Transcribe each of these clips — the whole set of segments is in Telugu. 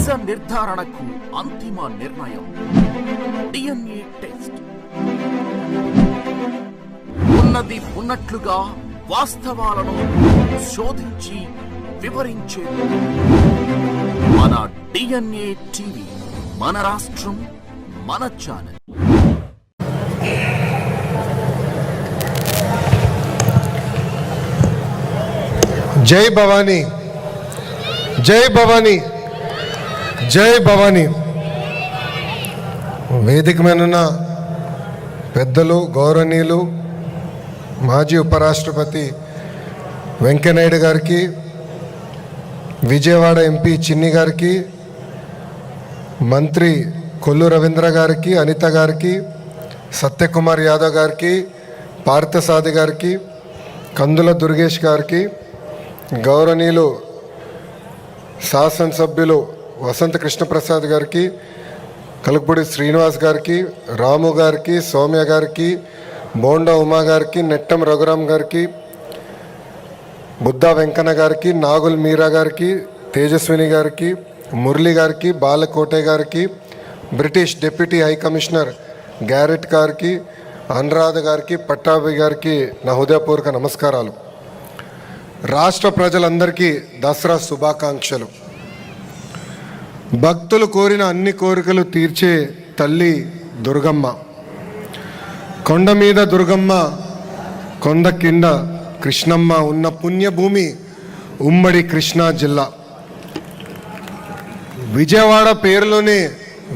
నిజ నిర్ధారణకు అంతిమ నిర్ణయం డిఎన్ఏ టెస్ట్. ఉన్నది ఉన్నట్లుగా వాస్తవాలను శోధించి వివరించే మన డిఎన్ఏ టీవీ, మన రాష్ట్రం, మన ఛానల్. జై భవానీ, జై భవానీ, జై భవానీ. వేదిక మీద పెద్దలు, గౌరవనీయులు, మాజీ ఉపరాష్ట్రపతి వెంకయ్యనాయుడు గారికి, విజయవాడ ఎంపీ చిన్ని గారికి, మంత్రి కొల్లు రవీంద్ర గారికి, అనిత గారికి, సత్యకుమార్ యాదవ్ గారికి, పార్థసాది గారికి, కందుల దుర్గేష్ గారికి, గౌరవనీయులు శాసనసభ్యులు వసంత కృష్ణప్రసాద్ గారికి, కలుపుడి శ్రీనివాస్ గారికి, రాము గారికి, సౌమ్య గారికి, బోండా ఉమా గారికి, నెట్టం రఘురామ్ గారికి, బుద్ధా వెంకన్న గారికి, నాగుల్ మీరా గారికి, తేజస్విని గారికి, మురళి గారికి, బాలకోటే గారికి, British deputy high commissioner carat గారికి, అనురాధ గారికి, పట్టాభి గారికి నా హృదయపూర్వక నమస్కారాలు. రాష్ట్ర ప్రజలందరికీ దసరా శుభాకాంక్షలు. భక్తులు కోరిన అన్ని కోరికలు తీర్చే తల్లి దుర్గమ్మ. కొండ మీద దుర్గమ్మ, కొండ కింద కృష్ణమ్మ ఉన్న పుణ్యభూమి ఉమ్మడి కృష్ణా జిల్లా. విజయవాడ పేరులోనే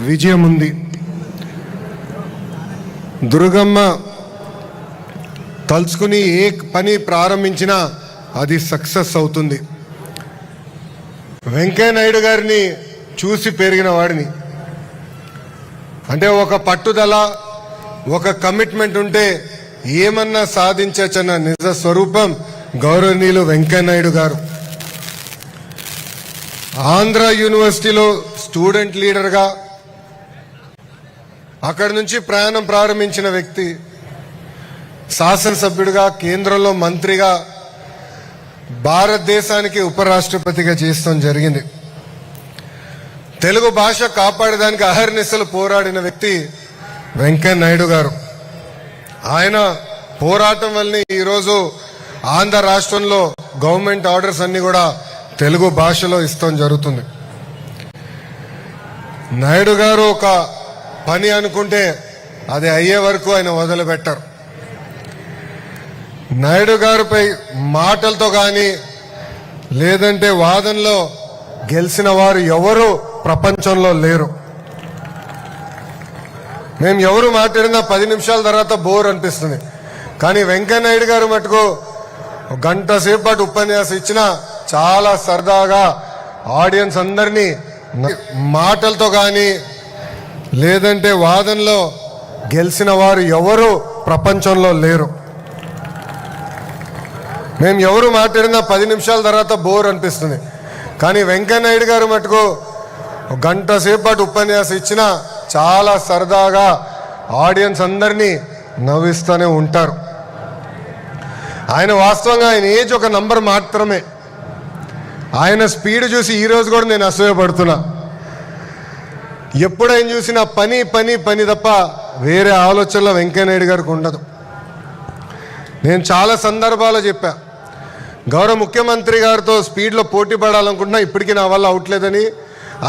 విజయం ఉంది. దుర్గమ్మ తలుచుకుని ఏ పని ప్రారంభించినా అది సక్సెస్ అవుతుంది. వెంకయ్యనాయుడు గారిని చూసి పెరిగిన వాడిని. అంటే ఒక పట్టుదల, ఒక కమిట్మెంట్ ఉంటే ఏమన్నా సాధించచ్చన్న నిజ స్వరూపం గౌరవనీయులు వెంకయ్యనాయుడు గారు. ఆంధ్ర యూనివర్సిటీలో స్టూడెంట్ లీడర్గా అక్కడి నుంచి ప్రయాణం ప్రారంభించిన వ్యక్తి, శాసనసభ్యుడిగా, కేంద్రంలో మంత్రిగా, భారతదేశానికి ఉపరాష్ట్రపతిగా చేస్తాం జరిగింది. తెలుగు భాష కాపాడడానికి అహర్నిశలు పోరాడిన వ్యక్తి వెంకయ్యనాయుడు గారు. ఆయన పోరాటం వల్లనే ఈరోజు ఆంధ్ర రాష్ట్రంలో గవర్నమెంట్ ఆర్డర్స్ అన్ని కూడా తెలుగు భాషలో ఇస్తాం జరుగుతుంది. నాయుడు గారు ఒక పని అనుకుంటే అది అయ్యే వరకు ఆయన వదిలిపెట్టారు. నాయుడు గారిపై మాటలతో కానీ లేదంటే వాదనలో గెలిచిన వారు ఎవరు ప్రపంచంలో లేరు. మేము ఎవరు మాట్లాడినా 10 నిమిషాల తర్వాత బోర్ అనిపిస్తుంది. కానీ వెంకయ్యనాయుడు గారు మటుకు గంట సేపు పాటు ఉపన్యాసం ఇచ్చినా చాలా సరదాగా ఆడియన్స్ అందరినీ మాటలతో కానీ లేదంటే వాదనలో గెలిచిన వారు ఎవరు ప్రపంచంలో లేరు. మేము ఎవరు మాట్లాడినా 10 నిమిషాల తర్వాత బోర్ అనిపిస్తుంది. కానీ వెంకయ్యనాయుడు గారు మటుకు గంట సేపు పాటు ఉపన్యాసం ఇచ్చినా చాలా సరదాగా ఆడియన్స్ అందరినీ నవ్విస్తూనే ఉంటారు. ఆయన వాస్తవంగా ఆయన ఏజ్ ఒక నంబర్ మాత్రమే. ఆయన స్పీడ్ చూసి ఈరోజు కూడా నేను అసూయపడుతున్నా. ఎప్పుడు ఆయన చూసినా పని పని పని తప్ప వేరే ఆలోచనలో వెంకయ్యనాయుడు గారికి ఉండదు. నేను చాలా సందర్భాల్లో చెప్పా, గౌరవ ముఖ్యమంత్రి గారితో స్పీడ్లో పోటీ పడాలనుకుంటున్నా, ఇప్పటికీ నా వల్ల అవట్లేదని.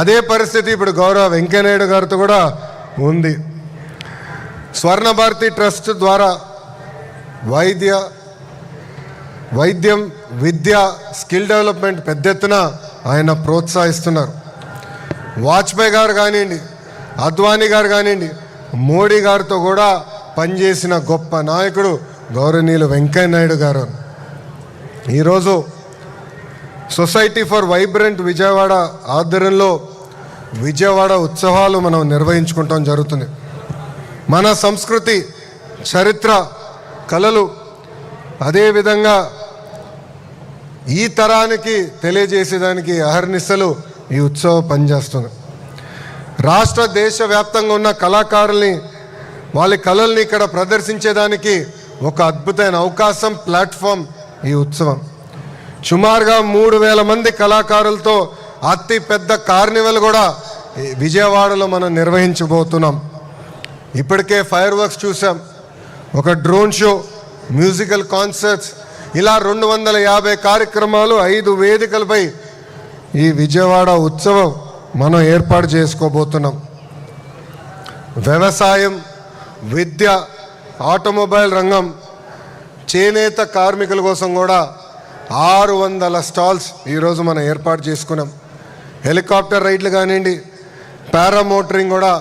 అదే పరిస్థితి ఇప్పుడు గౌరవ వెంకయ్యనాయుడు గారితో కూడా ఉంది. స్వర్ణ భారతి ట్రస్ట్ ద్వారా వైద్యం, విద్య, స్కిల్ డెవలప్మెంట్ పెద్ద ఎత్తున ఆయన ప్రోత్సహిస్తున్నారు. వాజ్పేయి గారు కానివ్వండి, అద్వానీ గారు కానివ్వండి, మోడీ గారితో కూడా పనిచేసిన గొప్ప నాయకుడు గౌరవనీయులు వెంకయ్యనాయుడు గారు. ఈరోజు సొసైటీ ఫర్ వైబ్రెంట్ విజయవాడ ఆధ్వర్యంలో విజయవాడ ఉత్సవాలు మనం నిర్వహించుకుంటాం జరుగుతుంది. మన సంస్కృతి, చరిత్ర, కళలు అదేవిధంగా ఈ తరానికి తెలియజేసేదానికి అహర్నిశలు ఈ ఉత్సవం పనిచేస్తుంది. రాష్ట్ర దేశ వ్యాప్తంగా ఉన్న కళాకారుల్ని, వాళ్ళ కళల్ని ఇక్కడ ప్రదర్శించేదానికి ఒక అద్భుతమైన అవకాశం, ప్లాట్ఫామ్ ఈ ఉత్సవం. సుమారుగా 3000 మంది కళాకారులతో అతి పెద్ద కార్నివల్ కూడా విజయవాడలో మనం నిర్వహించబోతున్నాం. ఇప్పటికే ఫైర్ వర్క్స్ చూసాం, ఒక డ్రోన్ షో, మ్యూజికల్ కాన్సర్ట్స్, ఇలా 250 కార్యక్రమాలు 5 వేదికలపై ఈ విజయవాడ ఉత్సవం మనం ఏర్పాటు చేసుకోబోతున్నాం. వ్యవసాయం, విద్య, ఆటోమొబైల్ రంగం, చేనేత కార్మికుల కోసం కూడా 600 స్టాల్స్ ఈరోజు మనం ఏర్పాటు చేసుకున్నాం. హెలికాప్టర్ రైడ్లు కానివ్వండి, పారామోటరింగ్ కూడా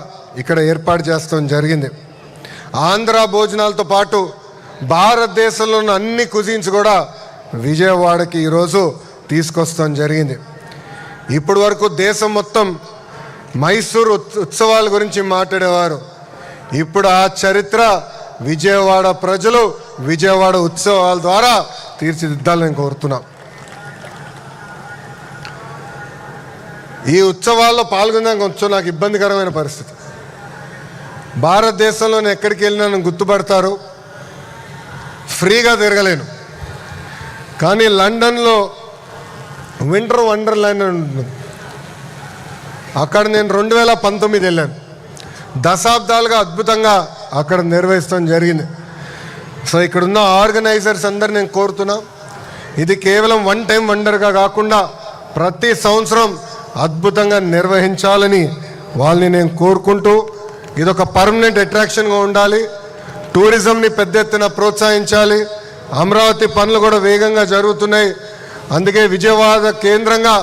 ఇక్కడ ఏర్పాటు చేస్తాం జరిగింది. ఆంధ్ర భోజనాలతో పాటు భారతదేశంలో ఉన్న అన్ని కుజిన్స్ కూడా విజయవాడకి ఈరోజు తీసుకొస్తాం జరిగింది. ఇప్పటి వరకు దేశం మొత్తం మైసూరు ఉత్సవాల గురించి మాట్లాడేవారు. ఇప్పుడు ఆ చరిత్ర విజయవాడ ప్రజలు విజయవాడ ఉత్సవాల ద్వారా తీర్చిదిద్దాలని కోరుతున్నా. ఈ ఉత్సవాల్లో పాల్గొనడానికి కొంచెం నాకు ఇబ్బందికరమైన పరిస్థితి. భారతదేశంలో నేను ఎక్కడికి వెళ్ళినా నన్ను గుర్తుపడతారు, ఫ్రీగా తిరగలేను. కానీ లండన్లో వింటర్ వండర్లాండ్ అని ఉంటుంది, అక్కడ నేను 2019 వెళ్ళాను. దశాబ్దాలుగా అద్భుతంగా అక్కడ నిర్వహించడం జరిగింది. సో ఇక్కడున్న ఆర్గనైజర్స్ అందరు నేను కోరుతున్నా, ఇది కేవలం వన్ టైం వండర్గా కాకుండా ప్రతి సంవత్సరం అద్భుతంగా నిర్వహించాలని వాళ్ళని నేను కోరుకుంటూ, ఇదొక పర్మనెంట్ అట్రాక్షన్గా ఉండాలి. టూరిజంని పెద్ద ఎత్తున ప్రోత్సహించాలి. అమరావతి పనులు కూడా వేగంగా జరుగుతున్నాయి. అందుకే విజయవాడ కేంద్రంగా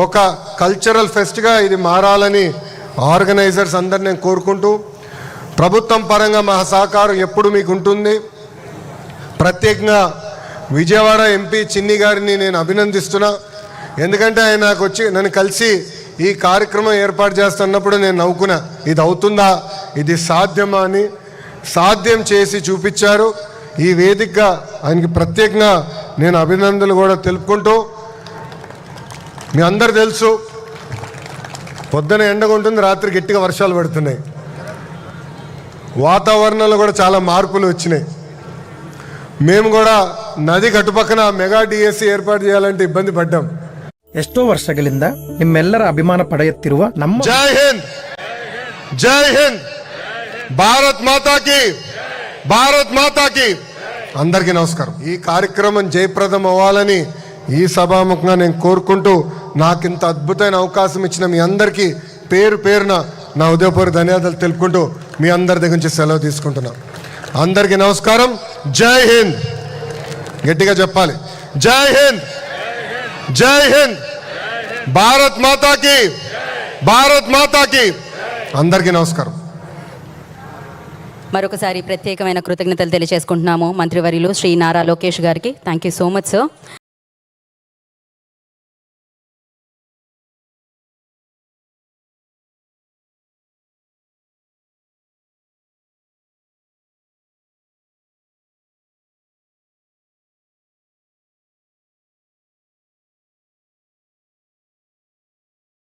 ఒక కల్చరల్ ఫెస్ట్గా ఇది మారాలని ఆర్గనైజర్స్ అందరు నేను కోరుకుంటూ, ప్రభుత్వం పరంగా మా సహకారం ఎప్పుడు మీకు ఉంటుంది. ప్రత్యేకంగా విజయవాడ ఎంపీ చిన్ని గారిని నేను అభినందిస్తున్నా. ఎందుకంటే ఆయన నాకు వచ్చి నన్ను కలిసి ఈ కార్యక్రమం ఏర్పాటు చేస్తున్నప్పుడు నేను నవ్వుకున్నా, ఇది అవుతుందా, ఇది సాధ్యమా అని. సాధ్యం చేసి చూపించారు. ఈ వేదికగా ఆయనకి ప్రత్యేకంగా నేను అభినందనలు కూడా తెలుపుకుంటూ, మీ అందరు తెలుసు పొద్దున ఎండగా ఉంటుంది, రాత్రి గట్టిగా వర్షాలు పడుతున్నాయి, వాతావరణంలో కూడా చాలా మార్పులు వచ్చినాయి. మేము కూడా నది గట్టుపక్కన మెగా డిఎస్సి ಏರ್ಪಾಡು చేయాలంటే ఇబ్బంది పడ్డాం. ಎಷ್ಟೋ ವರ್ಷಗಳಿಂದ ನಿಮ್ಮೆಲ್ಲರ ಅಭಿಮಾನ ಪಡೆಯುತ್ತಿರುವ ನಮ್ಮ జై హింద్, జై హింద్, భారత్ మాతాకి, భారత్ మాతాకి. అందరికీ నమస్కారం. ఈ కార్యక్రమం జయప్రదం అవ్వాలని ఈ సభాముఖంగా నేను కోరుకుంటూ, నాకు ఇంత అద్భుతమైన అవకాశం ఇచ్చిన మీ అందరికీ పేరు పేరున నా ఉదయపూర్వక ధన్యవాదాలు తెలుపుకుంటూ మీ అందరి దగ్గర నుంచి సెలవు తీసుకుంటున్నా. అందరికీ నమస్కారం. జై హింద్. గట్టిగా చెప్పాలి, జై హింద్, జై హింద్, భారత్ మాతాకి, భారత్ మాతాకి. అందరికీ నమస్కారం. మరొకసారి ప్రత్యేకమైన కృతజ్ఞతలు తెలియజేసుకుంటున్నాము మంత్రివర్యులు శ్రీ నారా లోకేష్ గారికి. Thank you so much sir.